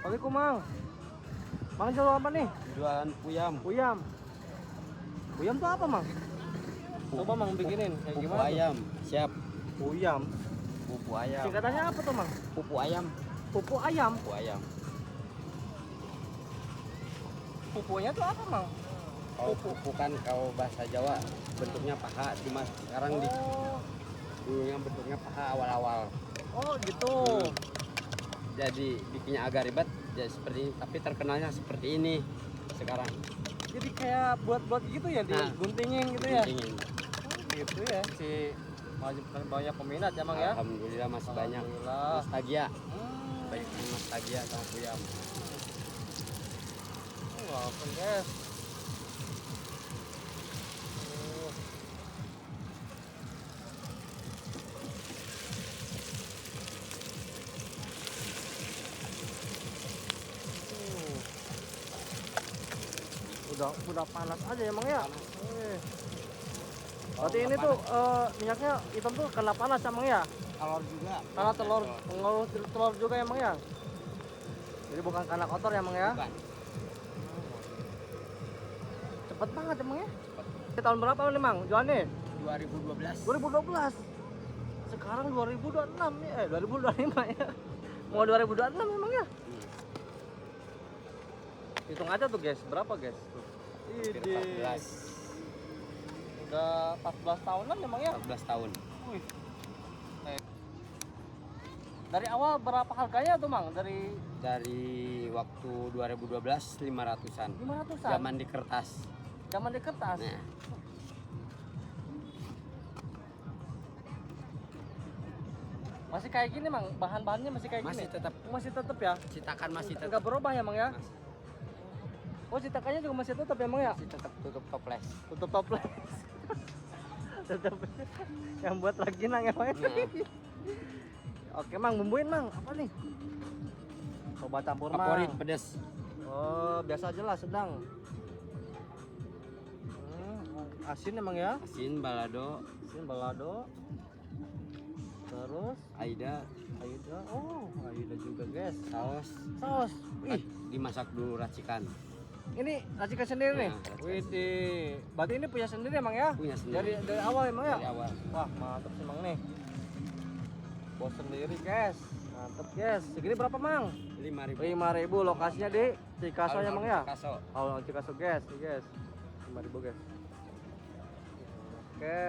Assalamualaikum, Mang. Mang jual apa nih? Jualan puyam. Puyam. Puyam tuh apa, Mang? Coba Mang bikinin kayak Pupu gimana tuh? ayam. Siap. Puyam. Pupu ayam. Singkatannya apa tuh, Mang? Pupu ayam. Pupu ayam. Pupu ayam. Pupunya tuh apa, Mang? Kalau pupu kan kalau bahasa Jawa bentuknya paha, cuma sekarang dulunya bentuknya paha awal-awal. Oh, gitu. Jadi bikinnya agak ribet jadi seperti ini, tapi terkenalnya seperti ini sekarang. Jadi kayak buat gitu ya, diguntingin gitu ya. Guntingin. Gitu ya. Si banyak peminat ya, Mang ya. Alhamdulillah masih banyak. Alhamdulillah. Nostalgia. Banyak nostalgia sama puyam. Wah, guys. Udah panas aja emang ya. Berarti ini tuh minyaknya hitam tuh karena panas emang ya. Telur juga. Karena telur juga emang ya. Jadi bukan karena kotor ya emang ya. Bukan. Cepet banget emang ya. Ini tahun berapa nih Mang jualnya? 2012. 2012. Sekarang 2026 ya. 2025 ya. Mau 2026 emang ya. Hitung aja tuh guys, berapa guys? Tuh. Hampir Ini 14. udah 14 tahunan emang ya? 14 tahun. Wih. Dari awal berapa harganya tuh Mang? Dari Waktu 2012 500-an. 500-an? Zaman di kertas. Zaman di kertas? Nah, Masih kayak gini Mang? Bahan-bahannya masih kayak masih gini? tetap Masih tetap ya? citakan masih Enggak tetap. berubah ya Mang ya? Masih, Oh citakannya juga masih tetap ya Mang ya? masih tetap tutup toples. Tutup toples. Tetap yang buat lagi nang ya Mang. Nah. Oke Mang, bumbuin Mang. Apa nih? Coba campur Mang. Favorit pedas. Oh, biasa aja lah, sedang. Asin emang ya? Asin, balado, Asin balado. Terus aida, Oh, Aida juga, guys. saus. Saus. Wih, Dimasak dulu racikan. ini racikan sendiri nih. Nah, racikan. Wih, berarti ini punya sendiri emang ya? Punya sendiri. Dari awal emang ya? Dari awal. Wah, mantap sih Mang nih. Bos sendiri, guys. Mantap, guys. Segini berapa, Mang? 5.000. 5.000, lokasinya di Cikaso ya, Mang ya? Cikaso. Oh, Cikaso, guys. Nih, guys. 5.000, guys. Oke.